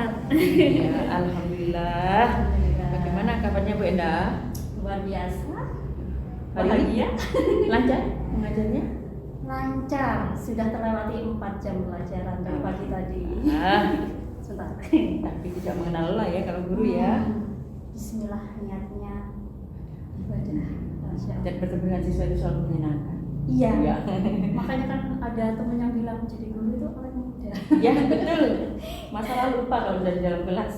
sehat. Ya, alhamdulillah. Alhamdulillah. Bagaimana kabarnya Bu Enda? Luar biasa. Hari ini lancar mengajarnya? Lancar. Sudah terlewati 4 jam pelajaran dari pagi tadi. Sebentar. Tapi tidak mengenal lelah ya kalau guru ya. Bismillah niatnya ibadah. Masya Allah. Dan bertemu dengan siswa itu selalu menyenangkan. Iya. Ya. Makanya kan ada temen yang bilang jadi guru itu awet muda. Ya betul. Masalah lupa kalau sudah di dalam kelas.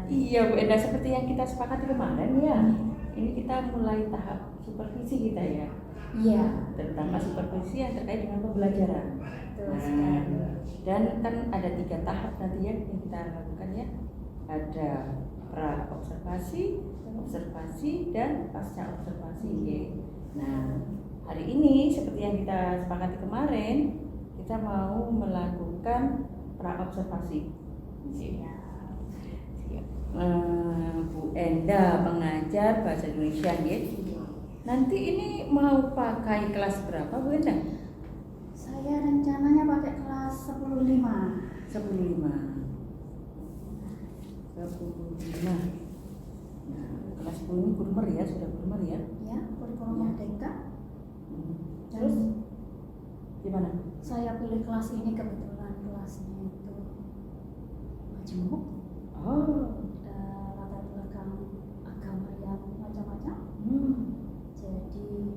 Iya Bu Enda, seperti yang kita sepakati kemarin ya. Ini kita mulai tahap supervisi kita ya. Iya. Terutama supervisi yang terkait dengan pembelajaran. Betul sekali. Dan kan ada 3 tahap nanti ya yang kita lakukan ya. Ada pra observasi, observasi dan pasca observasi. Nah, hari ini seperti yang kita sepakati kemarin, kita mau melakukan pra observasi. Bu Enda pengajar bahasa Indonesia ya. Nanti ini mau pakai kelas berapa Bu Enda? Saya rencananya pakai kelas 10.5. 10.5. Nah, kelas 10 ini kurmer ya, sudah kurmer ya. Ya, kurikulum merdeka. Terus gimana? Saya pilih kelas ini kebetulan kelasnya itu majemuk. Oh, Latar belakang agama yang macam-macam. Jadi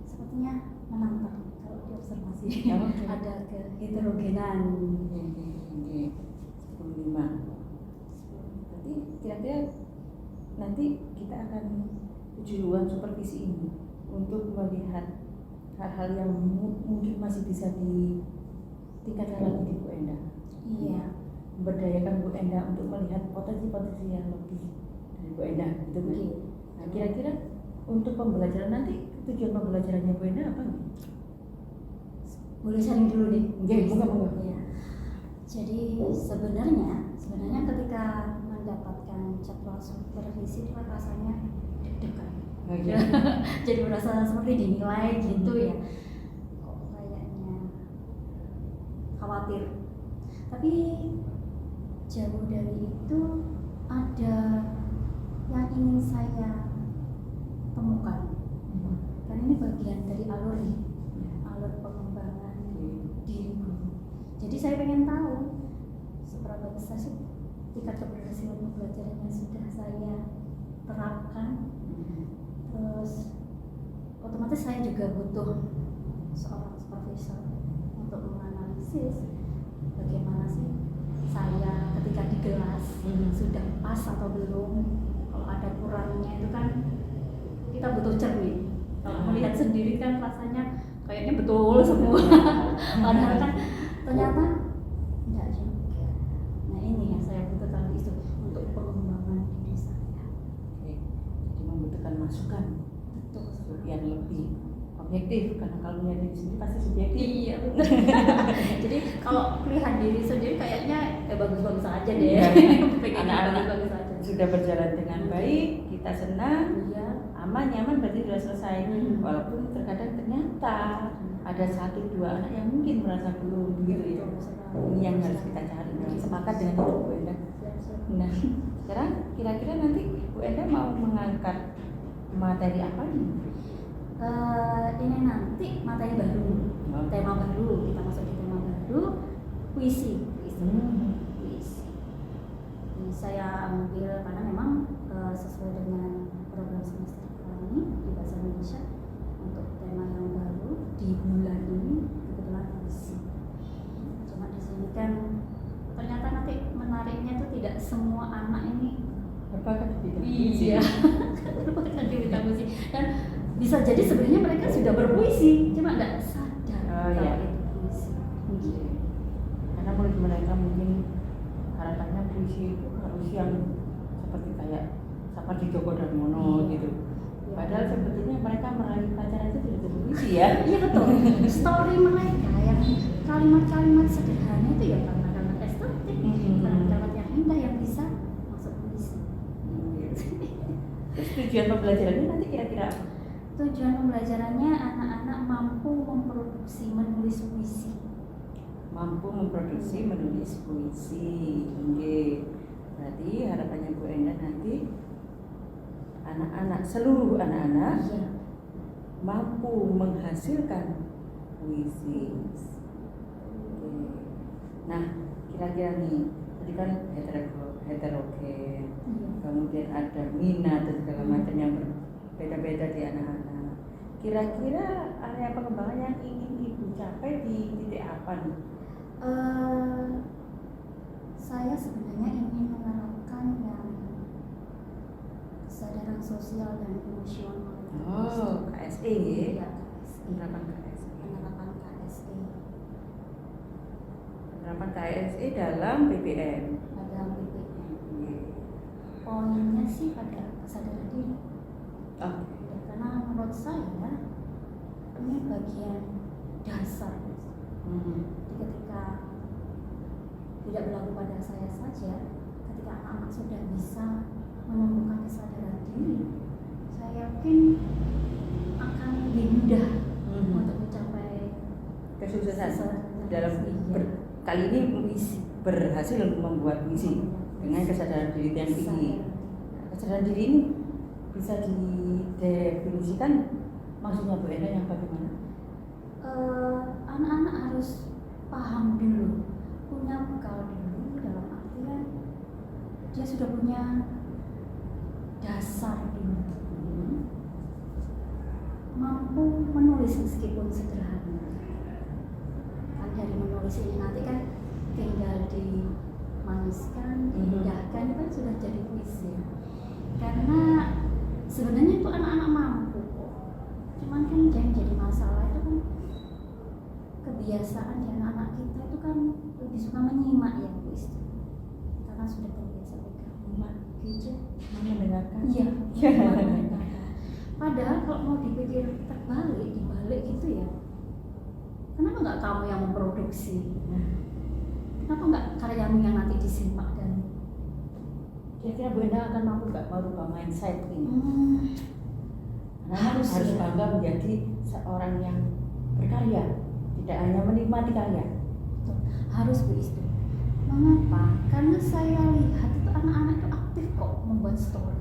sepertinya menantang kalau diobservasi. Okay. Ada keheterogenan. 10.5. Nanti kira-kira nanti kita akan uji ruang supervisi ini untuk melihat hal-hal yang mungkin masih bisa ditingkatkan lagi di Bu Enda. Iya. Memberdayakan Bu Enda untuk melihat potensi-potensi yang lebih dari Bu Enda, gitu Bu. Nah, kira-kira untuk pembelajaran nanti tujuan pembelajarannya Bu Enda apa? Boleh sharing dulu nih. Bunga. Ya. Jadi sebenarnya ketika mendapatkan jadwal supervisi itu kan rasanya deg-degan. Jadi merasa seperti dinilai gitu ya. Kok kayaknya khawatir. Tapi jauh dari itu ada yang ingin saya temukan. Karena ini bagian dari alur pengembangan diri guru. Jadi saya pengen tahu seberapa besar sih tingkat keberhasilan pembelajaran yang sudah saya terapkan. Terus otomatis saya juga butuh seorang supervisor untuk menganalisis bagaimana sih saya ketika di kelas sudah pas atau belum. Kalau ada kurangnya itu kan kita butuh cermin. Kalau melihat sendiri kan rasanya kayaknya betul semua. Padahal kan ternyata enggak juga. Nah ini yang saya butuhkan itu untuk pengembangan diri saya. Oke. Jadi membutuhkan masukan. Betul. Yang lebih objektif, karena kalau melihat diri sendiri pasti subjektif. Iya betul. Jadi kalau melihat diri sendiri kayaknya bagus-bagus aja deh. Anak-anak bagus aja. sudah berjalan dengan baik, kita senang, Iya. aman, nyaman, berarti sudah selesai. Walaupun terkadang ternyata ada 1-2 anak yang mungkin merasa belum begitu ya. Ini yang harus kita cari. Sepakat dengan itu Bu Enda. Nah, sekarang kira-kira nanti Bu Enda mau mengangkat materi apa nih? Ini nanti materi baru, tema baru, kita masuk di tema baru, puisi. Ini saya ambil karena memang sesuai dengan program semester kami di bahasa Indonesia untuk tema yang baru di bulan ini kebetulan puisi. Cuma di sini kan ternyata nanti menariknya itu tidak semua anak ini Berbakat di bidang puisi. iya berbakat di bidang puisi dan bisa jadi sebenarnya mereka sudah berpuisi cuma nggak sadar kalau itu puisi. Karena murid mereka mungkin harapannya puisi itu harus yang seperti kayak Sapardi Djoko Darmono gitu. Padahal sebetulnya mereka meraih pacar itu tidak berpuisi ya. Iya betul. Story mereka yang kalimat-kalimat sederhana itu ya kalimat-kalimat estetik, kalimat-kalimat yang indah yang bisa masuk puisi. Terus tujuan pembelajarannya nanti kira-kira apa? Tujuan pembelajarannya anak-anak mampu memproduksi menulis puisi. mampu memproduksi menulis puisi. Oke. Berarti harapannya Bu Enda nanti anak-anak, seluruh anak-anak Iya. mampu menghasilkan puisi. Oke. Nah, kira-kira nih, tadi kan heterogen, Iya. kemudian ada minat dan segala macam yang berbeda-beda di anak-anak. Kira-kira area pengembangan yang ingin Ibu capai di titik apa nih? Saya sebenarnya ingin menerapkan yang kesadaran sosial dan emosional. Oh, KSE ya? Iya, KSE. Penerapan KSE. Penerapan KSE Penerapan KSE dalam BBM. pada BPM. Oke. Poinnya sih pada kesadaran diri. Oke. Ya, karena menurut saya ini bagian dasar. Mhm. Jadi ketika tidak berlaku pada saya saja, ketika anak-anak sudah bisa menumbuhkan kesadaran diri, saya yakin akan lebih mudah Mhm. untuk mencapai Kesuksesan dalam Iya. kali ini berhasil membuat puisi dengan kesadaran diri yang tinggi. Kesadaran diri ini bisa didefinisikan maksudnya Bu Enda yang bagaimana? Anak-anak harus paham dulu, punya bekal dulu dalam artian dia sudah punya dasar dulu, mampu menulis meskipun sederhana. Kan dari menulis ini nanti kan tinggal dimaniskan, diindahkan, itu kan sudah jadi puisi. Karena sebenarnya itu anak-anak mampu kok. Cuman kan yang jadi masalah itu kan kebiasaan di anak-anak kita itu kan lebih suka menyimak ya puisi. Karena sudah terbiasa pegang gadget, Mendengarkan. iya. Padahal kalau mau dipikir dibalik gitu ya, kenapa nggak kamu yang memproduksi? Kenapa nggak karyamu yang nanti disimak dan Kira-kira Bu Enda akan mampu nggak merubah mindset ini? Harus harus ya. bangga menjadi seorang yang berkarya, tidak hanya menikmati karya. harus begitu. Mengapa? Karena saya lihat itu anak-anak itu aktif kok membuat story.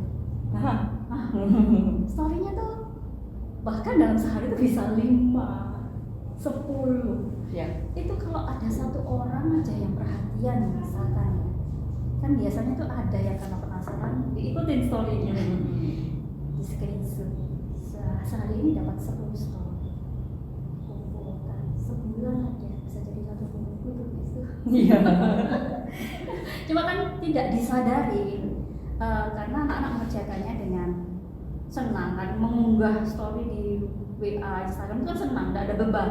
Nah, Storynya tuh bahkan dalam sehari itu bisa 5, 10. ya. Itu kalau ada satu orang aja yang perhatian misalkan ya, kan biasanya tuh ada yang karena penasaran diikutin storynya, di screenshot. Sehari ini dapat 10 story, kumpulkan sebulan aja bisa jadi satu buku tuh gitu. Iya. Cuma kan tidak disadari karena anak-anak mengerjakannya dengan senang kan, mengunggah story di WA, Instagram itu kan senang, tidak ada beban.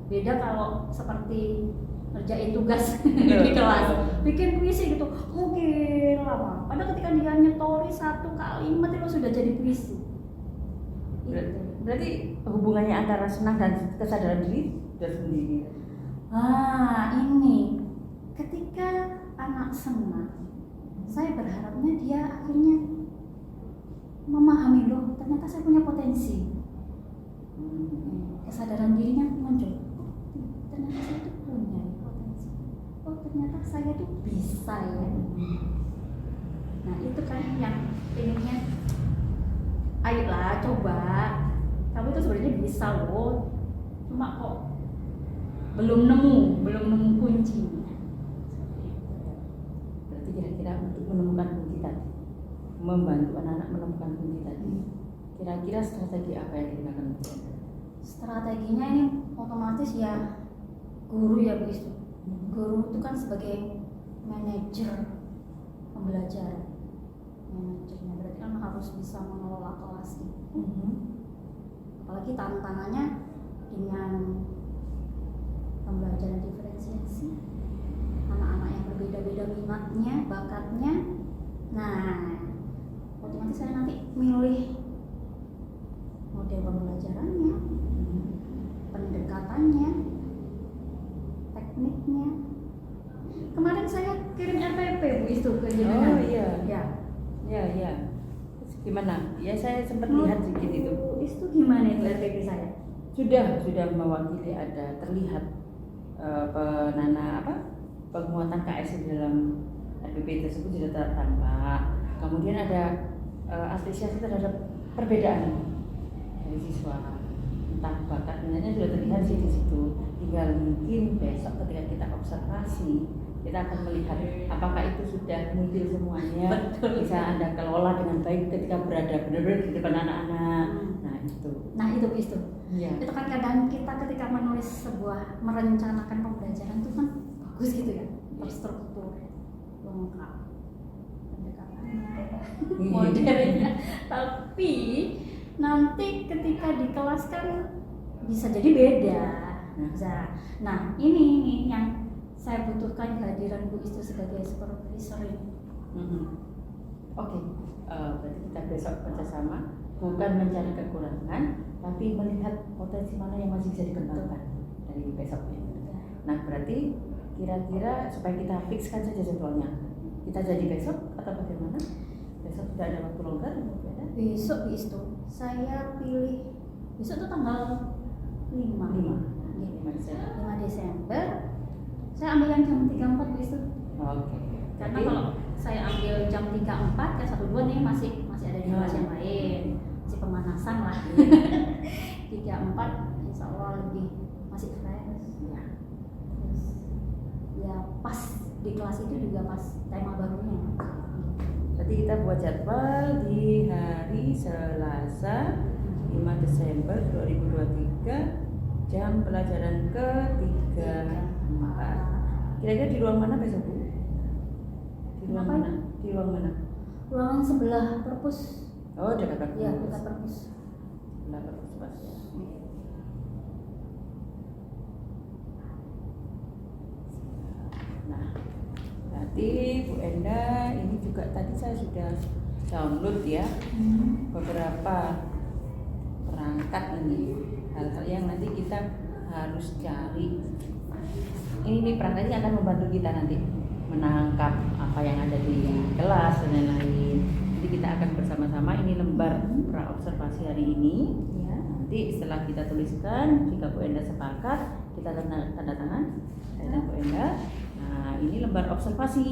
Beda kalau seperti ngerjain tugas di kelas, bikin puisi gitu, mungkin lama. Padahal ketika dia nyetori satu kalimat itu sudah jadi puisi. Berarti hubungannya antara senang dan kesadaran diri sudah sendiri. Ini ketika anak senang, saya berharapnya dia akhirnya memahami loh, ternyata saya punya potensi. Kesadaran dirinya muncul. Ternyata saya tuh punya potensi. Oh ternyata saya tuh bisa ya. Nah itu kan yang inginnya. Ayolah coba. Kamu itu sebenarnya bisa loh. Cuma kok belum nemu kuncinya. Berarti kira-kira untuk menemukan kunci tadi, membantu anak-anak menemukan kunci tadi, kira-kira strategi apa yang digunakan? Strateginya ini otomatis ya guru ya Bu Istu. Guru itu kan sebagai manajer pembelajaran. Manajernya berarti kan harus bisa mengelola kelas itu. Apalagi tantangannya dengan pembelajaran diferensiasi, anak-anak yang berbeda-beda minatnya, bakatnya. Nah, otomatis saya nanti milih model pembelajarannya, pendekatannya, tekniknya. Kemarin saya kirim RPP Bu Istu ke jenengan. Oh iya. Ya. Ya. Terus gimana? Ya saya sempat lihat sedikit itu. Bu Istu gimana itu RPP saya? Sudah mewakili, ada terlihat penguatan KS di dalam RPP tersebut sudah terdampak. Kemudian ada apresiasi terhadap perbedaan dari siswa, entah bakat minatnya sudah terlihat sih di situ. Tinggal mungkin besok ketika kita observasi, kita akan melihat apakah itu sudah muncul semuanya. Betul. Bisa Anda kelola dengan baik ketika berada benar-benar di depan anak-anak. Nah itu ya. Itu kan kadang kita ketika menulis merencanakan pembelajaran itu kan bagus gitu ya, terstruktur, lengkap, pendekatannya, modelnya. Tapi nanti ketika di kelas kan bisa jadi beda. Nah ini yang saya butuhkan kehadiran Bu Istu sebagai supervisor ini. Oke. Berarti kita besok kerjasama, bukan mencari kekurangan, tapi melihat potensi mana yang masih bisa dikembangkan dari besoknya. Nah berarti kira-kira supaya kita fixkan saja jadwalnya, kita jadi besok atau bagaimana? Besok sudah ada waktu longgar? Besok itu saya pilih, besok itu tanggal 5 Desember. Saya ambil yang jam 3.4 besok. Oke. Karena kalau saya ambil jam 3.4 ke 1.2 nih masih ada di kelas yang lain, masih pemanasan lah. 3.4 insya Allah lebih masih fresh ya. Terus ya pas di kelas itu juga pas tema barunya. Berarti kita buat jadwal di hari Selasa 5 Desember 2023, jam pelajaran ke-3-4. Kira-kira di ruang mana besok, Bu? Di ruang mana? Di ruang mana? Ruangan sebelah perpus. Oh, dekat perpus. Iya, dekat perpus. Sebelah perpus pas ya. Nah, berarti Bu Enda ini juga tadi saya sudah download ya beberapa perangkat ini, hal-hal yang nanti kita harus cari. Ini perangkatnya akan membantu kita nanti menangkap apa yang ada di kelas dan lain-lain. Jadi kita akan bersama-sama, ini lembar pra observasi hari ini ya. Nanti setelah kita tuliskan, jika Bu Enda sepakat, kita tanda tangan dan Bu Enda. Nah ini lembar observasi.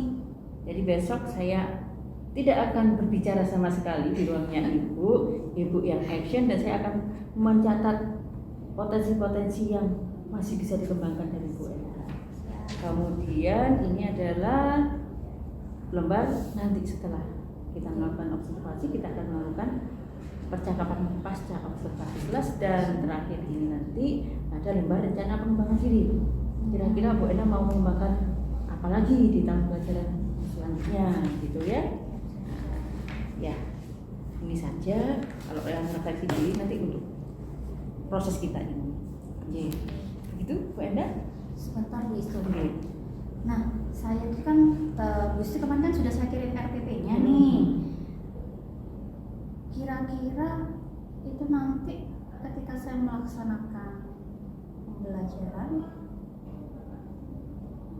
Jadi besok saya tidak akan berbicara sama sekali di ruangnya Ibu yang action, dan saya akan mencatat potensi-potensi yang masih bisa dikembangkan dari Bu Enda. Kemudian ini adalah lembar nanti setelah kita melakukan observasi, kita akan melakukan percakapan pasca observasi kelas, dan terakhir ini nanti ada lembar rencana pengembangan diri. Kira-kira Bu Enda mau mengembangkan apa lagi di tahun pelajaran selanjutnya gitu ya. Ya, ini saja kalau yang refleksi diri nanti untuk proses kita ini. Begitu Bu Enda? Sebentar Bu Istu. Nah, saya itu kan Bu Istu kemarin kan sudah saya kirim RPP-nya nih. Kira-kira itu nanti ketika saya melaksanakan pembelajaran,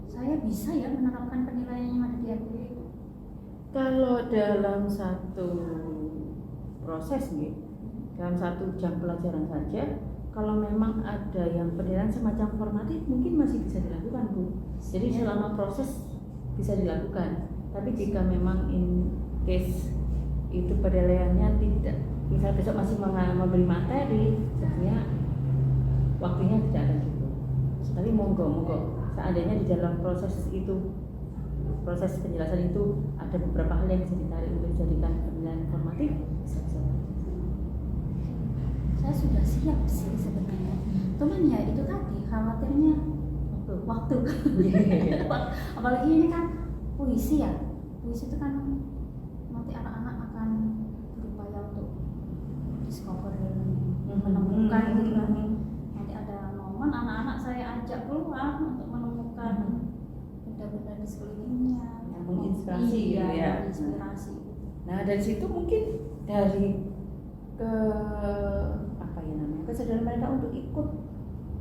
saya bisa ya menerapkan penilaian yang ada di RPP itu? Kalau dalam satu proses nih, dalam satu jam pelajaran saja, kalau memang ada yang penilaian semacam formatif mungkin masih bisa dilakukan Bu. Jadi selama proses bisa dilakukan. Tapi jika memang in case itu penilaiannya tidak, misal besok masih memberi materi, sebenarnya waktunya tidak akan cukup. Tapi monggo seandainya di dalam proses itu, proses penjelasan itu ada beberapa hal yang bisa ditarik untuk dijadikan penilaian formatif, bisa. Saya sudah siap sih sebenarnya, cuman ya itu tadi khawatirnya waktu. Apalagi ini kan puisi ya, puisi itu kan nanti anak-anak akan berupaya untuk discover dan menemukan gitu kan. Nanti ada momen anak-anak saya ajak keluar untuk menemukan benda-benda di sekelilingnya yang menginspirasi ya. Menginspirasi. Nah dari situ mungkin dari kesadaran mereka untuk ikut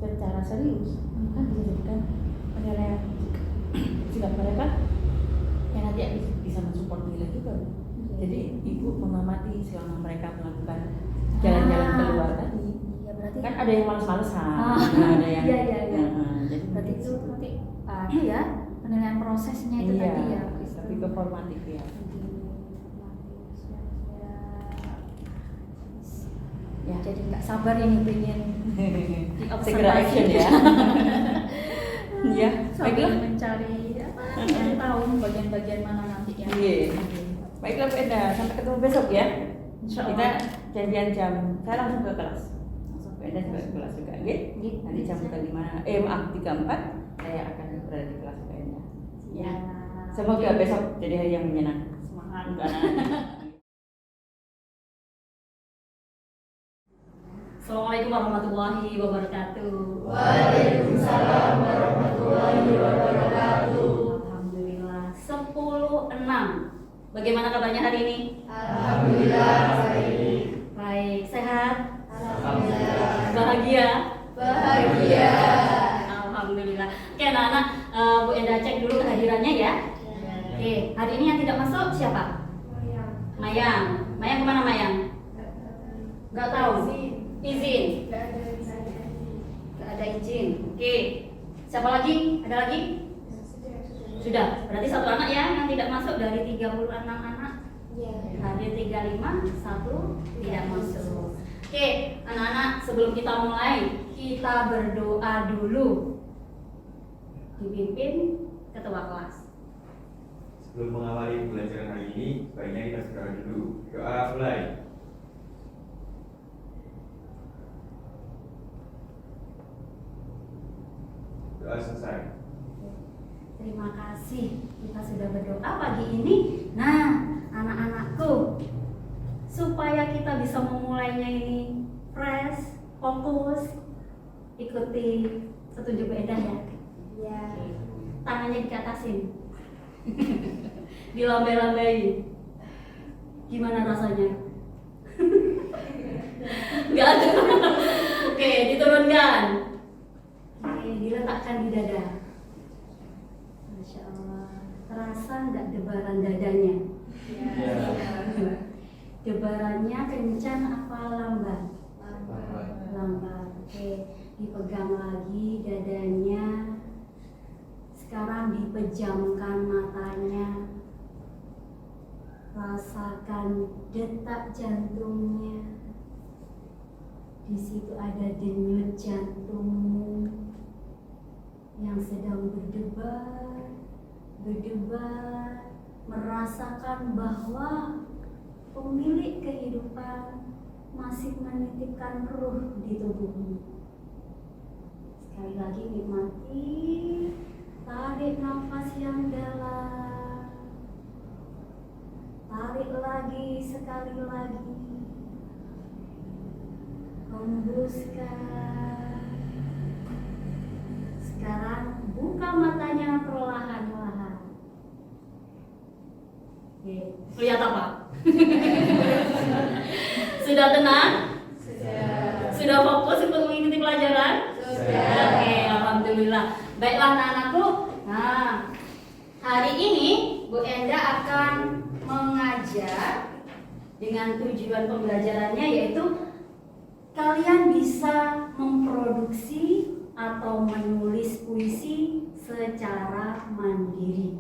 secara serius kan bisa jadikan penilaian sikap mereka yang nanti bisa mensupport nilai juga. Jadi Ibu mengamati selama mereka melakukan jalan-jalan keluar tadi. Ya, berarti kan ada yang males-malesan, ada yang iya. Jadi Berarti itu nanti ya penilaian prosesnya itu Iya, tadi ya. lebih ke formatif ya. Ya, jadi nggak sabar ini pengen Segera action ya. Ya, sambil mencari tahu bagian-bagian mana nanti yang. Iya. Baiklah Bu Enda, sampai ketemu besok ya. Insya Kita Allah. janjian jam, saya langsung ke kelas. Langsung Bu Enda juga ke kelas juga, ya. Nanti jam maaf 3.4 saya akan berada di kelas Bu Enda. Ya. Semoga besok jadi hari yang menyenangkan. Semangat. Untuk anak-anak. Assalamualaikum warahmatullahi wabarakatuh. Waalaikumsalam warahmatullahi wabarakatuh. Alhamdulillah 10.6. Bagaimana kabarnya hari ini? Alhamdulillah baik. Baik, sehat? Alhamdulillah. Bahagia? Bahagia. Alhamdulillah. Oke anak-anak, Bu Enda cek dulu kehadirannya ya. Oke, hari ini yang tidak masuk siapa? Mayang. Mayang kemana Mayang? Gak tahu. Izin. Gak ada izin. Oke. Siapa lagi? Ada lagi? Sudah. Berarti satu anak ya yang tidak masuk dari 36 anak. Hadir 35, satu tidak masuk. Oke, anak-anak, sebelum kita mulai, kita berdoa dulu. Dipimpin ketua kelas. Sebelum mengawali pembelajaran hari ini, sebaiknya kita berdoa dulu. Doa mulai. Doa selesai. Terima kasih kita sudah berdoa pagi ini. Nah, anak-anakku, supaya kita bisa memulainya ini fresh, fokus, ikuti petunjuk Bu Enda ya. Ya. Tangannya dikatasin, dilambai-lambai. Gimana rasanya? Gak ada. Oke, diturunkan. Oke, diletakkan di dada. Masya Allah. Terasa nggak debaran dadanya? Debarannya kencang apa lambat? Lambat. Oke, dipegang lagi dadanya. Sekarang dipejamkan matanya. Rasakan detak jantungnya. Di situ ada denyut jantungmu yang sedang berdebar, merasakan bahwa pemilik kehidupan masih menitipkan ruh di tubuhmu. Sekali lagi nikmati, tarik nafas yang dalam, tarik lagi sekali lagi, hembuskan. Sekarang buka matanya perlahan-lahan. Lihat apa? Sudah tenang? Sudah fokus untuk mengikuti pelajaran? Oke, alhamdulillah. Baiklah anak-anakku. Nah, hari ini Bu Enda akan mengajar dengan tujuan pembelajarannya yaitu kalian bisa memproduksi atau menulis puisi secara mandiri.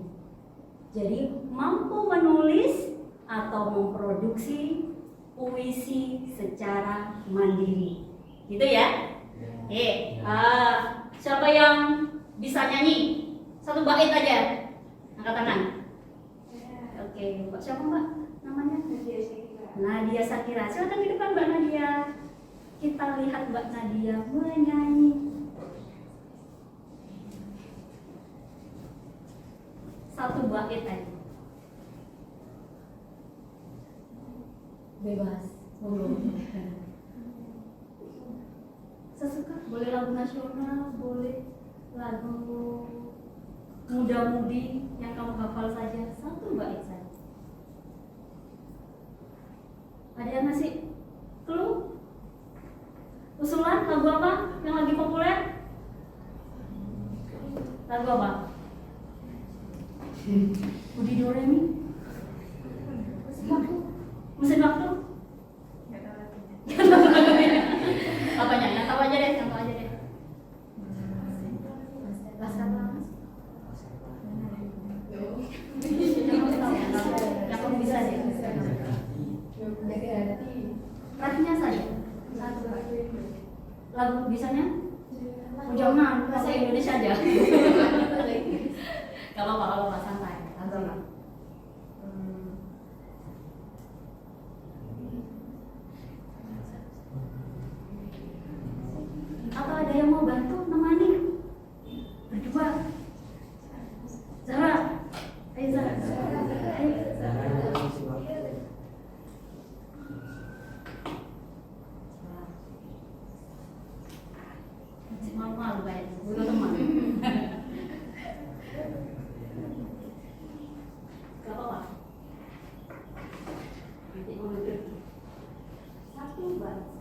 Jadi mampu menulis atau memproduksi puisi secara mandiri. Gitu ya? Siapa yang bisa nyanyi? Satu bait aja. Angkat tangan. Oke, Mbak siapa Mbak? Namanya? Nadia Sakira. Silakan di depan Mbak Nadia. Kita lihat Mbak Nadia menyanyi. Satu bait aja. Bebas, monggo. Sesuka, boleh lagu nasional, boleh lagu muda-mudi yang kamu hafal saja, satu bait saja. Ada yang ngasih clue? Usulan lagu apa yang lagi populer? Lagu apa? Budi Doremi? Mesin waktu? Apanya? Yang tahu aja deh, bahasanya? Oh, jangan, bahasa Indonesia aja. Gak apa-apa, santai. Santai. Atau ada yang mau bantu nemani? Berdua. Zara. Ayo Zara. Ayo. Malu-malu kayak butuh teman. Gak apa-apa. Nanti mau duduk. Satu banget.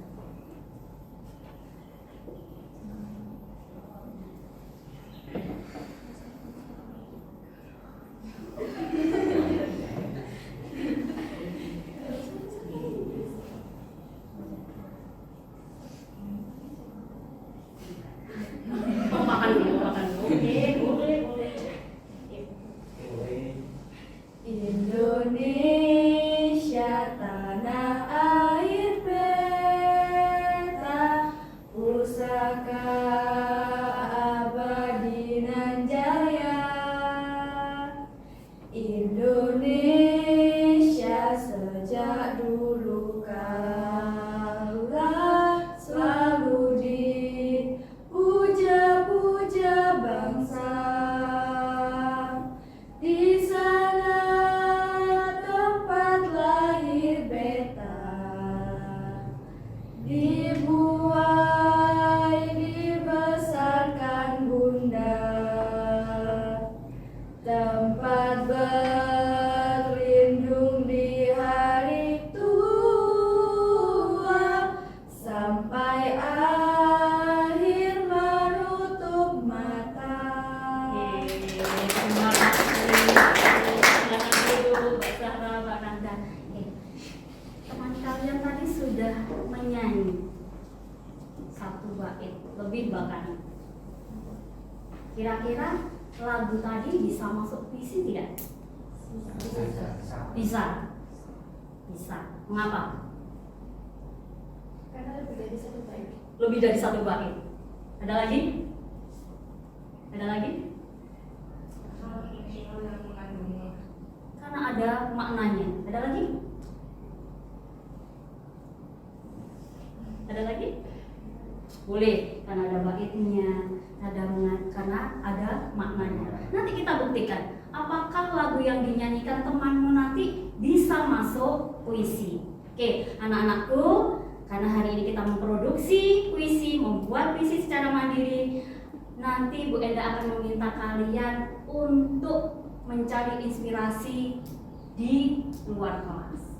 Makan dulu. Oke, boleh. Indonesia tanah air beta, pusaka abadi nan jaya. Indonesia sejak dulu kala selalu dipuja-puja bangsa. Di sana tempat lahir beta, dibuai dibesarkan bunda, tempat berlindung di hari tua, sampai akhir menutup mata. Terima kasih. Silakan dulu Mbak Zahra, Mbak Nanda. Teman kalian tadi sudah menyanyi satu bait lebih bahkan. Kira-kira lagu tadi bisa masuk puisi tidak? Bisa. Mengapa? Karena lebih dari satu bait. Lebih dari satu bait. Ada lagi? Yang mengandungnya. Karena ada maknanya. Ada lagi? Boleh, karena ada baitnya, karena ada maknanya. Nanti kita buktikan apakah lagu yang dinyanyikan temanmu nanti bisa masuk puisi. Oke, anak-anakku, karena hari ini kita memproduksi puisi, membuat puisi secara mandiri. Nanti Bu Enda akan meminta kalian untuk mencari inspirasi di luar kelas.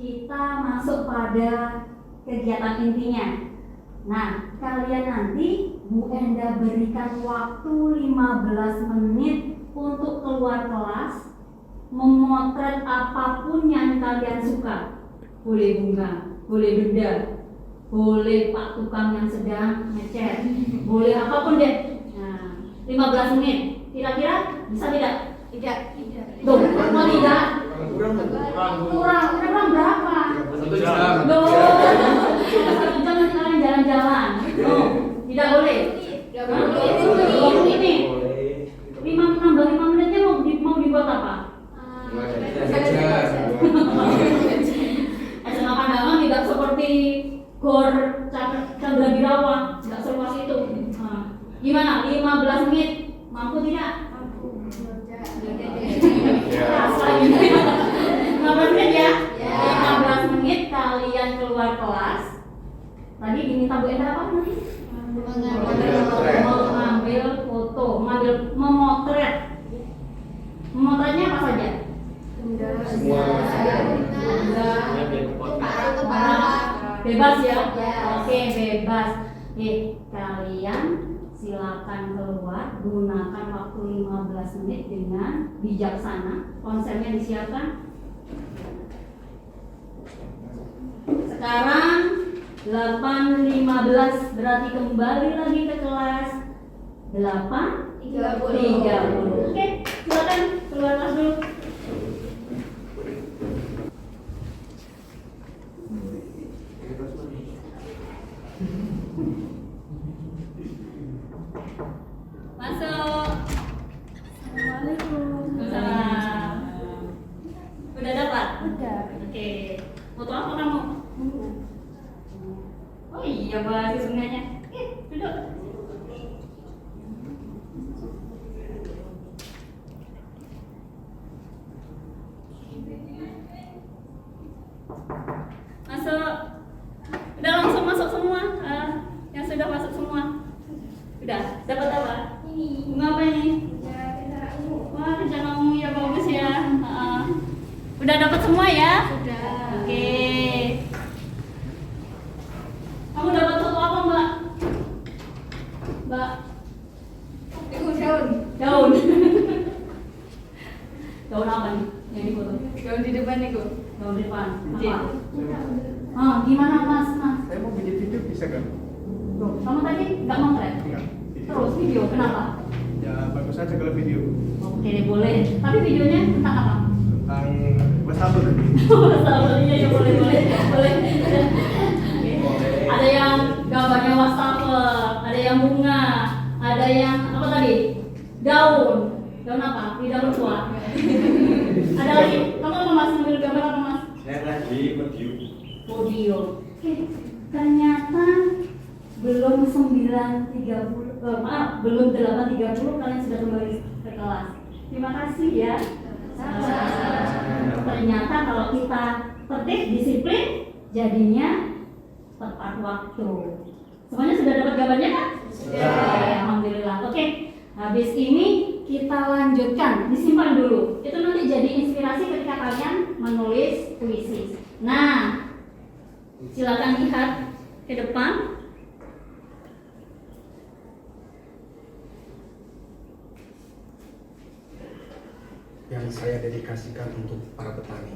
Kita masuk pada kegiatan intinya. Nah, kalian nanti Bu Enda berikan waktu 15 menit untuk keluar kelas, memotret apapun yang kalian suka. Boleh bunga, boleh benda, boleh Pak Tukang yang sedang ngecat, boleh apapun deh. Nah, 15 menit. Kira-kira bisa tidak? Tidak. Loh, kok tidak? Kurang berapa? Loh, 1 jam nanti kalian jalan-jalan. Loh, tidak boleh. 20 menit. 5 menitnya mau dibuat apa? SMA Pandangan tidak seperti Gor Candrawirawa, tidak seluas itu. Nah, gimana? 15 menit mampu tidak? Rasa gitu. 15 menit ya? 15 menit kalian keluar kelas. Tadi diminta Bu Enda apa nanti? Mengambil foto, memotret. Memotretnya apa saja? Bebas ya? Oke, bebas. Kalian silakan keluar, gunakan waktu 15 menit dengan bijaksana. Konsernya disiapkan. Sekarang 8.15 berarti kembali lagi ke kelas 8.30. Oke, silakan keluar kelas dulu. Iya bahas sungainya. Duduk. Masuk. Udah langsung masuk semua. Yang sudah masuk semua. Udah. Dapat apa? Bunga apa ini? Wah, rencana kamu ya bagus ya. Udah dapat semua ya? Sudah. Oke. Kamu dapat foto apa, Mbak? Mbak, Itu daun. daun. Daun apa nih? Yang di foto? Daun di depan itu. Daun depan. Iya. Apa? Gimana Mas? Saya mau bikin video bisa kan? Loh, kamu tadi nggak motret? Enggak. Terus video, kenapa? Ya bagus aja kalau video Oke deh, boleh. Tapi videonya tentang apa? tentang wastafel nanti. Wastafel, iya boleh. Ada yang gambarnya wastafel, ada yang bunga, ada yang apa tadi? Daun apa? Di daun tua. Ada lagi. Kamu apa Mas ngambil gambar apa Mas? Saya lagi review. Audio. Oke, ternyata belum 9.30, belum 8.30 kalian sudah kembali ke kelas. Terima kasih ya. Ternyata kalau kita tertib, disiplin, jadinya tepat waktu. Semuanya sudah dapat gambarnya kan? Sudah. Alhamdulillah. Oke, habis ini kita lanjutkan. Disimpan dulu. Itu nanti jadi inspirasi ketika kalian menulis puisi. Nah, silakan lihat ke depan. Yang saya dedikasikan untuk para petani.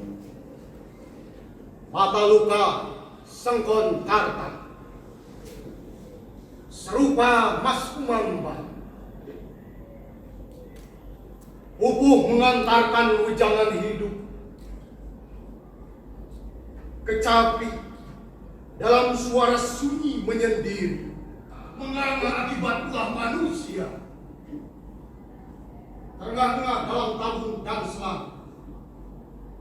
Pataluka Sengkon Karta serupa Mas Kumamba, pupuh mengantarkan wejangan hidup, kecapi dalam suara sunyi menyendiri, menganga akibat ulah manusia, tengah-tengah dalam tabung dan selang.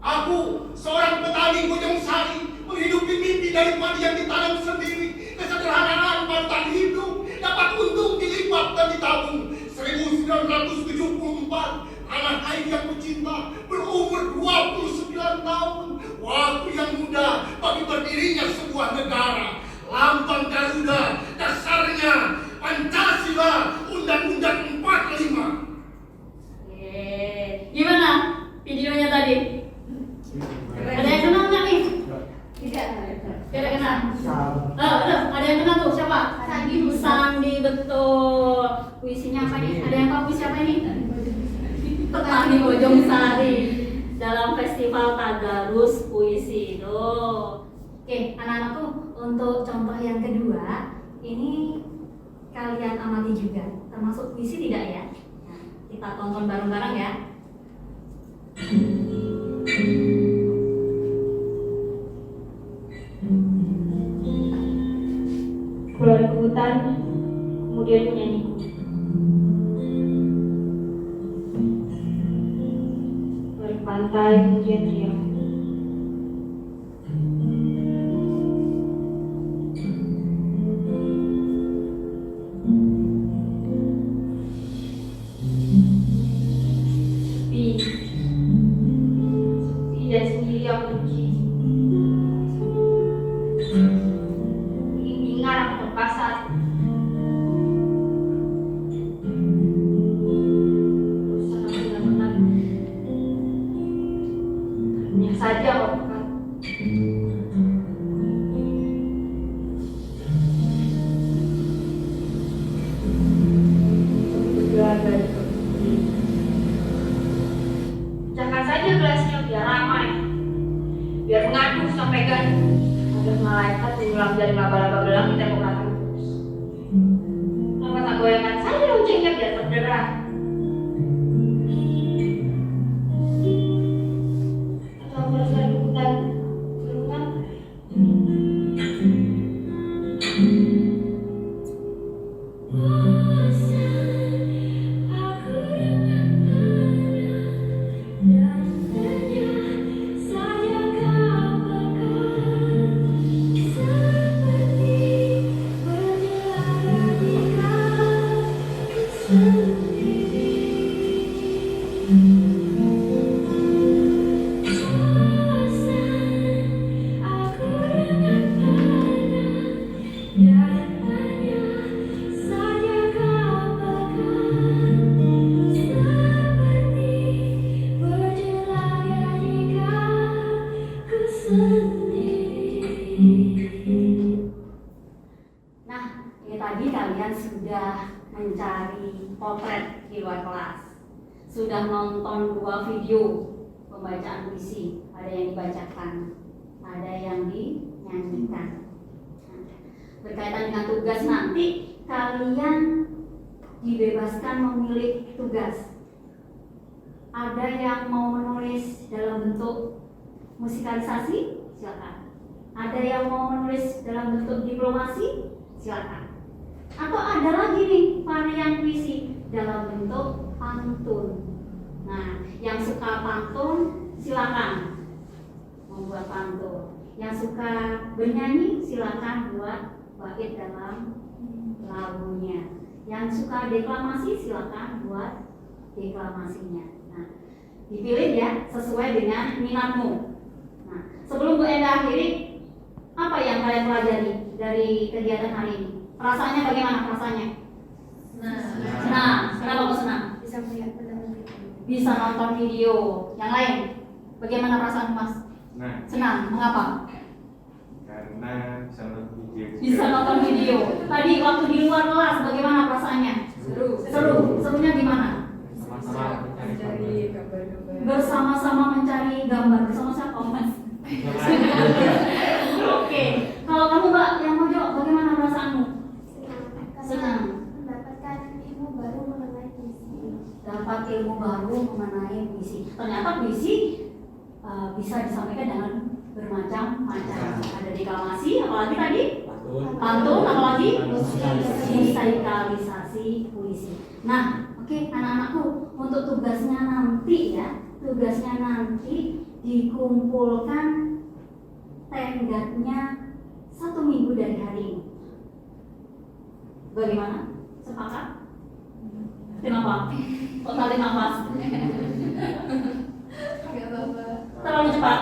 Aku, seorang petani Bojong Sari, menghidupi mimpi dari padi yang ditanam sendiri. Kesederhanaan parutan hidup dapat untung dilipat dan ditabung. 1974, anak air yang kucinta berumur 29 tahun. Waktu yang muda bagi berdirinya sebuah negara. Lambang Garuda, dasarnya Pancasila, Undang-Undang 45. Gimana videonya tadi? Ada yang kenal nggak nih? Tidak. Tidak kenal. Ada yang kenal tuh siapa? Sandi betul. Puisinya apa nih? Ada yang tahu puisi apa ini? Petani Bojong Sari dalam festival Tadarus Puisi itu. Oke, anak-anakku, untuk contoh yang kedua ini kalian amati juga, termasuk puisi tidak ya? Nah, kita tonton bareng-bareng ya. Keluar ke hutan, kemudian menyanyi. Keluar ke pantai, kemudian teriak. Tidak sendiri aku benci. Bimbingan aku terpasar. Urusan aku tidak pernah. Hanya saja kau bukan. Berjaga itu. Pecahkan saja gelasnya biar ramai, biar mengadu sampaikan agar malaikat mengulang dari laba-laba gelang di tembok ratu. Kenapa tak goyangkan saja loncengnya biar terderah? Atau aku harus lari ke hutan? Ke hutan? tadi kalian sudah mencari potret di luar kelas, sudah nonton 2 video pembacaan puisi, ada yang dibacakan, ada yang dinyanyikan. Berkaitan dengan tugas nanti, kalian dibebaskan memilih tugas. Ada yang mau menulis dalam bentuk musikalisasi, silakan. Ada yang mau menulis dalam bentuk diplomasi, silakan. Atau ada lagi nih varian puisi dalam bentuk pantun. Nah, yang suka pantun silakan membuat pantun. Yang suka bernyanyi silakan buat bait dalam lagunya. Yang suka deklamasi silakan buat deklamasinya. Nah, dipilih ya sesuai dengan minatmu. Nah, sebelum Bu Enda akhiri, apa yang kalian pelajari dari kegiatan hari ini? Perasaannya bagaimana perasaannya? Senang. Kenapa kok senang? Bisa melihat pendamping. Bisa nonton video. Yang lain, bagaimana perasaan Mas? Nah, Senang. Mengapa? karena bisa nonton video. Bisa nonton video. Tadi waktu di luar kelas, bagaimana perasaannya? Seru. Serunya gimana? Sama-sama Mencari gambar-gambar. Bersama-sama mencari gambar. Bersama siapa, Mas? Oke. Kalau kamu, Mbak, yang mau jawab, bagaimana perasaanmu? Senang. Mendapatkan ilmu baru mengenai puisi. Dapat ilmu baru mengenai puisi. Ternyata puisi bisa disampaikan dengan bermacam-macam. Ada deklamasi, apalagi tadi? Pantun, apalagi? Musikalisasi puisi. Nah, oke, anak-anakku, untuk tugasnya nanti ya, dikumpulkan tenggatnya 1 minggu dari hari ini. Bagaimana? Sepakat? Kenapa? Kok tarik nafas? Gak apa-apa. Terlalu cepat?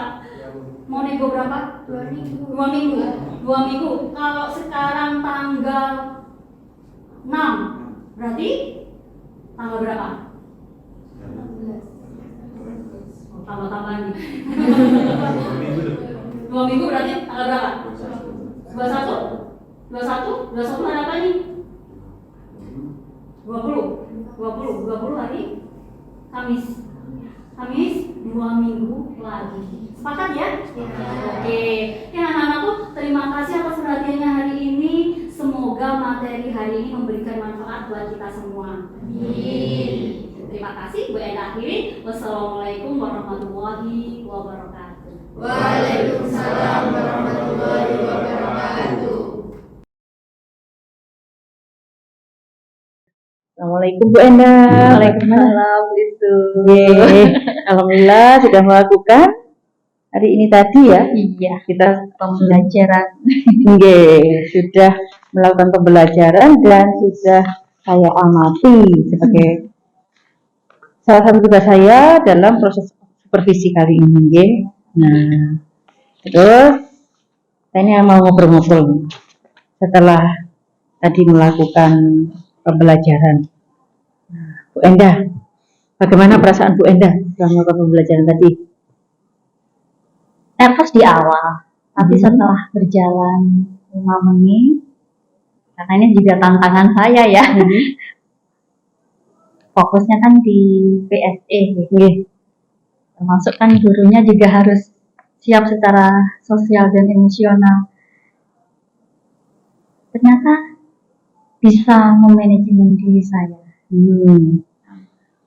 Mau nego berapa? 2 minggu. 2 minggu. 2 minggu. Kalau sekarang tanggal 6, berarti tanggal berapa? 16. Tambah-tambahan nih. 2 minggu berarti tanggal berapa? 21? 21 hari apa nih? 20 hari Kamis. 2 minggu lagi. Sepakat ya? Oke. Ya anak-anakku, terima kasih atas perhatiannya hari ini. Semoga materi hari ini memberikan manfaat buat kita semua. Amin. Terima kasih. Bu Enda akhiri. Wassalamualaikum warahmatullahi wabarakatuh. Waalaikumsalam warahmatullahi wabarakatuh. Assalamualaikum Bu Enda. Waalaikumsalam Bu Istu. Alhamdulillah sudah melakukan hari ini tadi ya. Iya, Kita pembelajaran. sudah melakukan pembelajaran dan sudah saya amati sebagai salah satu tugas saya dalam proses supervisi kali ini. Nggih. Nah, terus saya ini mau ngobrol-ngobrol setelah tadi melakukan pembelajaran. Bu Enda, bagaimana perasaan Bu Enda setelah melakukan pembelajaran tadi? Nervous di awal, tapi setelah berjalan 5 menit, karena ini juga tantangan saya ya. Fokusnya kan di PSE, termasuk kan gurunya juga harus siap secara sosial dan emosional. Ternyata bisa memanajemen diri saya.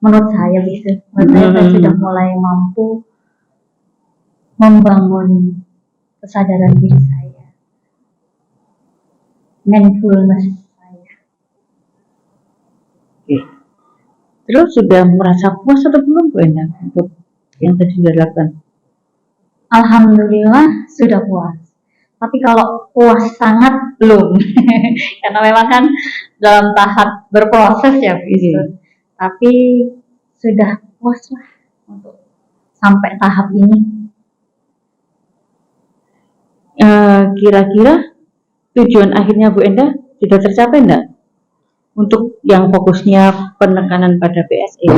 Menurut saya bisa. Menurut saya sudah mulai mampu membangun kesadaran diri saya, mindfulness saya. Terus sudah merasa puas atau belum Bu Enda untuk yang tadi sudah dilakukan? Alhamdulillah sudah puas. Tapi kalau puas sangat belum, karena memang kan dalam tahap berproses ya, gitu. Tapi sudah puas lah untuk sampai tahap ini. Kira-kira tujuan akhirnya Bu Enda sudah tercapai enggak? Untuk yang fokusnya penekanan pada PSE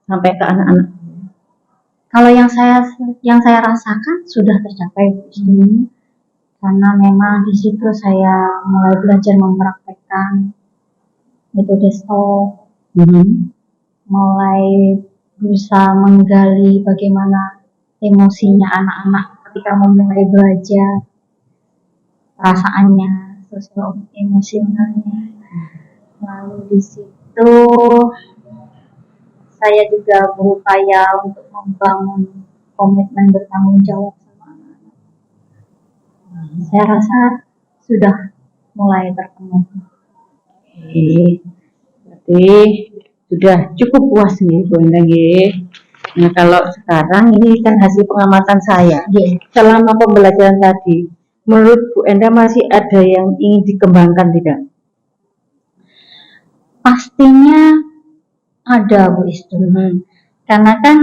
sampai ke anak-anak. Kalau yang saya rasakan sudah tercapai, karena memang di situ saya mulai belajar mempraktekkan menggunakan metode stop, Mhm. mulai berusaha menggali bagaimana emosinya anak-anak ketika memulai belajar, perasaannya, sosial emosionalnya. Lalu di situ saya juga berupaya untuk membangun komitmen bertanggung jawab sama anak-anak. Saya rasa sudah mulai terpenuhi. Oke. Berarti sudah cukup puas nih Bu Endah nggih. Nah, kalau sekarang ini kan hasil pengamatan saya. Selama pembelajaran tadi, menurut Bu Endah masih ada yang ingin dikembangkan tidak? Pastinya ada Bu Istu. Karena kan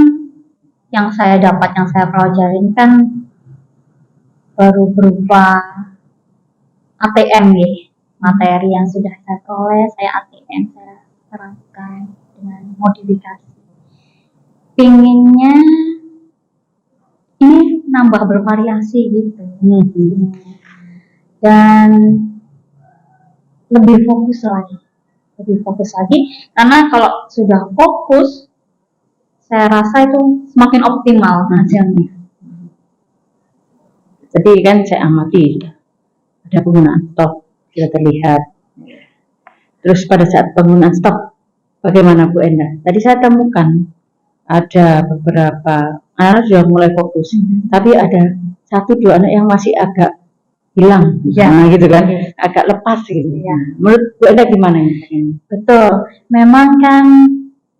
yang saya dapat, yang saya pelajarin kan baru berupa ATM ya, materi yang sudah saya peroleh, saya ATM, saya terangkan dengan modifikasi. Pinginnya ini nambah bervariasi gitu, dan lebih fokus lagi, karena kalau sudah fokus, saya rasa itu semakin optimal hasilnya. Jadi kan saya amati ada penggunaan stok sudah terlihat. Terus pada saat penggunaan stok, bagaimana Bu Endah? Tadi saya temukan ada beberapa anak sudah mulai fokus, tapi ada 1-2 anak yang masih agak hilang, nah gitu kan, agak lepas gitu. Menurut Bu Endah gimana ini? Betul, memang kan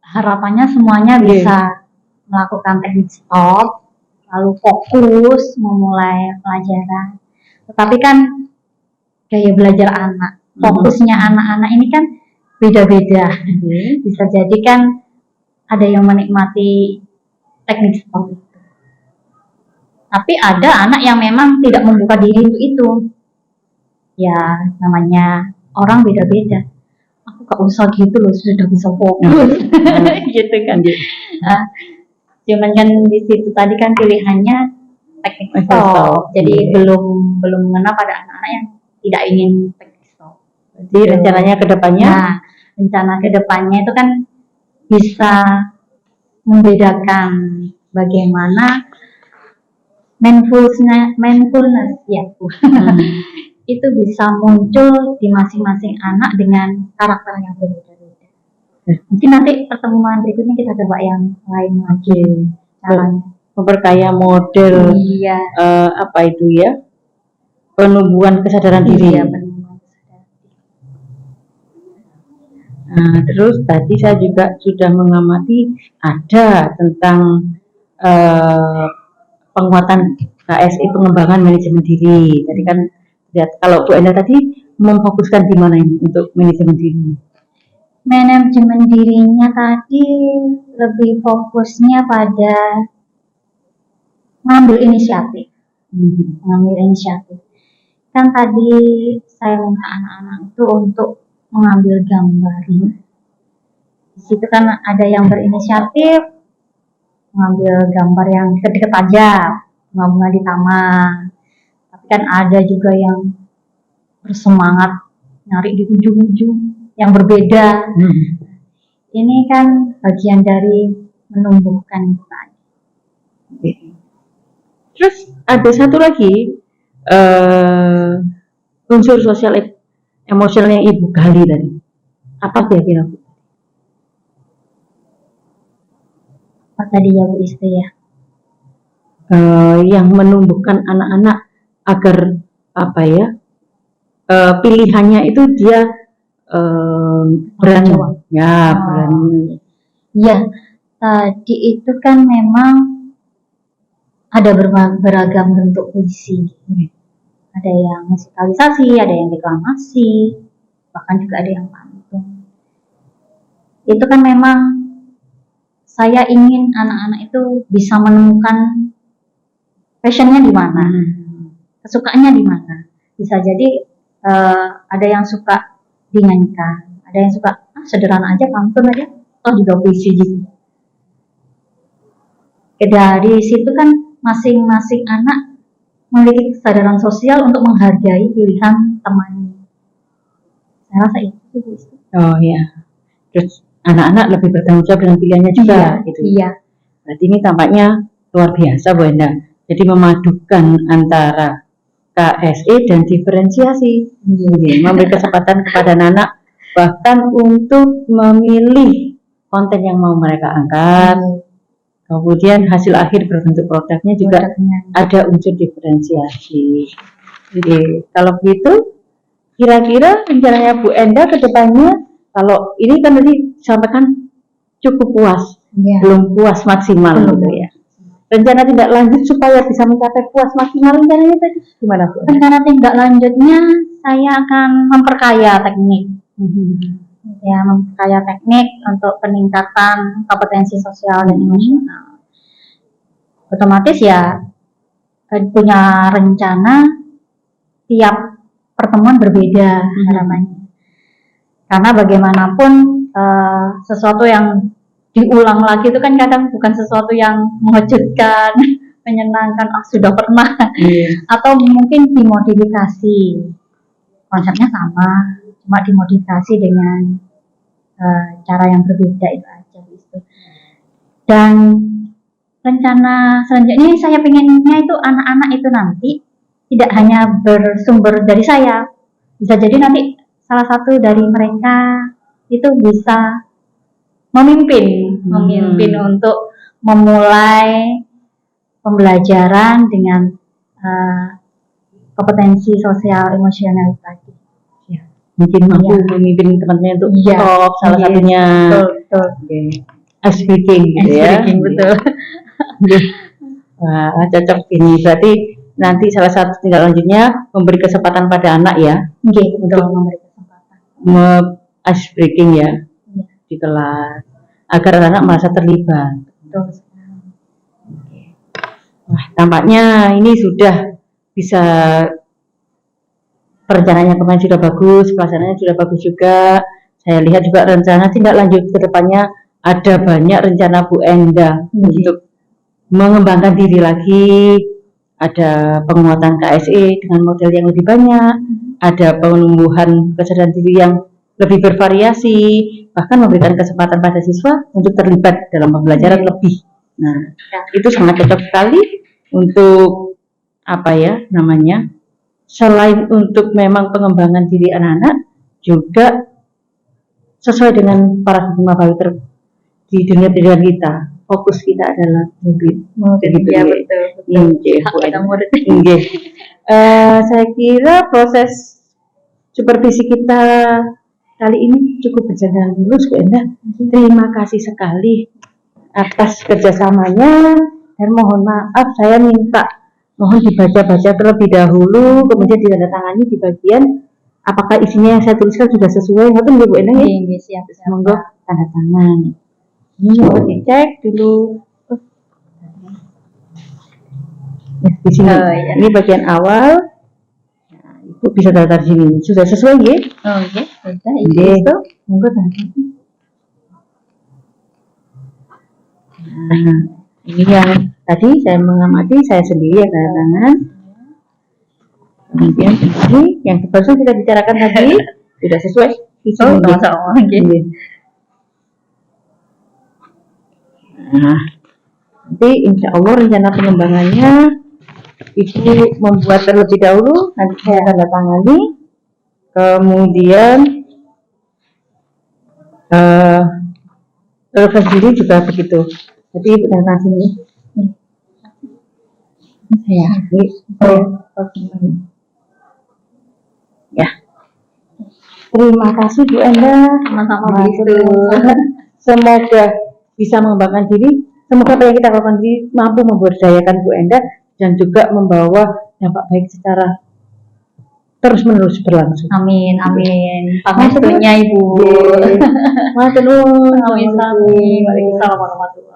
harapannya semuanya bisa melakukan teknik stop, lalu fokus memulai pelajaran. Tetapi kan gaya belajar anak, fokusnya anak-anak ini kan beda-beda. Bisa jadi kan ada yang menikmati teknik stop itu, tapi ada anak yang memang tidak membuka diri untuk itu. Ya namanya orang beda-beda. Aku gak usah gitu loh, sudah bisa fokus. Gitu kan. Cuman kan di situ tadi kan pilihannya teknik stop, jadi belum mengena pada anak-anak yang tidak ingin teknik stop. Jadi rencananya ke depannya? Nah, rencana ke depannya itu kan bisa membedakan bagaimana mindfulness ya, itu bisa muncul di masing-masing anak dengan karakter yang berbeda-beda. Mungkin nanti pertemuan berikutnya kita coba yang lain lagi caranya. Memperkaya model apa itu ya, penumbuhan kesadaran diri. Iya, penumbuhan kesadaran diri. Nah, terus tadi saya juga sudah mengamati ada tentang penguatan KSI, pengembangan manajemen diri. Tadi kan lihat, kalau Bu Endah tadi memfokuskan di mana ini untuk manajemen diri? Manajemen dirinya tadi lebih fokusnya pada mengambil inisiatif. Kan tadi saya minta anak-anak itu untuk mengambil gambar. Di situ kan ada yang berinisiatif mengambil gambar yang dekat-dekat aja, bunga-bunga di taman. Tapi kan ada juga yang bersemangat nyari di ujung-ujung yang berbeda. Ini kan bagian dari menumbuhkan kita. Terus ada satu lagi unsur sosial emosional yang Ibu gali tadi. Apa kira-kira? Apa tadi ya Bu Isti ya? Yang menumbuhkan anak-anak agar apa ya, pilihannya itu dia berani. Ya, berani. Ya, tadi itu kan memang ada beragam bentuk puisi. Ada yang musikalisasi, ada yang deklamasi, bahkan juga ada yang pantun. Itu kan memang saya ingin anak-anak itu bisa menemukan passionnya di mana, kesukaannya di mana. Bisa jadi ada yang suka dinyanyikan, ada yang suka sederhana aja, pantun aja, atau juga puisi gitu. Dari situ kan masing-masing anak memiliki kesadaran sosial untuk menghargai pilihan temannya. Saya rasa itu sih, Bu Istu. Oh ya. Terus anak-anak lebih bertanggung jawab dengan pilihannya juga, gitu. Iya. Berarti ini tampaknya luar biasa, Bu Enda. Jadi memadukan antara KSE dan diferensiasi, memberi kesempatan kepada anak bahkan untuk memilih konten yang mau mereka angkat. Kemudian hasil akhir berbentuk produknya juga ada unsur diferensiasi. Jadi kalau begitu, kira-kira rencananya Bu Enda ke depannya, kalau ini kan tadi sampaikan cukup puas, belum puas maksimal gitu ya. Rencana tindak lanjut supaya bisa mencapai puas maksimal rencananya tadi gimana Bu? Rencana tindak lanjutnya saya akan memperkaya teknik. Ya, memperkaya teknik untuk peningkatan kompetensi sosial dan emosional. Otomatis ya punya rencana tiap pertemuan berbeda harapannya. Karena bagaimanapun sesuatu yang diulang lagi itu kan kadang bukan sesuatu yang mengejutkan, menyenangkan, sudah pernah, atau mungkin dimodifikasi. Konsepnya sama, cuma dimodifikasi dengan cara yang berbeda itu aja gitu. Dan rencana selanjutnya saya pengennya itu anak-anak itu nanti tidak hanya bersumber dari saya, bisa jadi nanti salah satu dari mereka itu bisa memimpin untuk memulai pembelajaran dengan kompetensi sosial emosional tadi. Ya, mungkin mampu memimpin teman-temannya untuk top salah satunya. Betul. Ice breaking gitu ya. Betul. Wah, cocok ini. Berarti nanti salah satu tindak lanjutnya memberi kesempatan pada anak ya. Betul, memberi kesempatan. Ice breaking ya. Di kelas agar anak merasa terlibat. Betul. Wah, tampaknya ini sudah bisa, perencanaannya kemarin sudah bagus, pelaksanaannya sudah bagus juga. Saya lihat juga rencana tindak lanjut ke depannya ada banyak rencana Bu Enda untuk mengembangkan diri lagi. Ada penguatan KSE dengan model yang lebih banyak, ada penumbuhan kesadaran diri yang lebih bervariasi, bahkan memberikan kesempatan pada siswa untuk terlibat dalam pembelajaran lebih. Nah, itu sangat cocok sekali untuk apa ya namanya, selain untuk memang pengembangan diri anak-anak, juga sesuai dengan paradigma baru di dunia pendidikan kita. Fokus kita adalah murid. Ya, betul. Saya kira proses supervisi kita kali ini cukup berjalan mulus, Bu Enda. Terima kasih sekali atas kerjasamanya, dan mohon maaf saya mohon dibaca-baca terlebih dahulu, kemudian ditandatangani di bagian apakah isinya yang saya tuliskan sudah sesuai. Betul Bu Enda ya? Siap. Monggo tanda tangan. Ini mau dicek dulu. Di sini. Ini bagian awal. Nah, Ibu bisa daftar sini. Sudah sesuai ya? Sudah. Itu. Monggo tanda tangan. Nah, ini yang tadi saya mengamati, saya sendiri yang tanda tangan. Kemudian ini yang baru kita bicarakan tadi sudah sesuai. Nah, nanti insya Allah rencana pengembangannya Ibu membuat terlebih dahulu, nanti saya tanda tangani, kemudian referensi diri juga begitu. Jadi Ibu tanda tangan sini. Ya. Terima kasih Bu Enda. Sama-sama. Semoga bisa mengembangkan diri. Semoga apa yang kita lakukan diri mampu memberdayakan Bu Enda dan juga membawa dampak baik secara terus-menerus berlangsung. Amin. Pangastunya Ibu. Matur nuwun. Waalaikumsalam warahmatullahi wabarakatuh.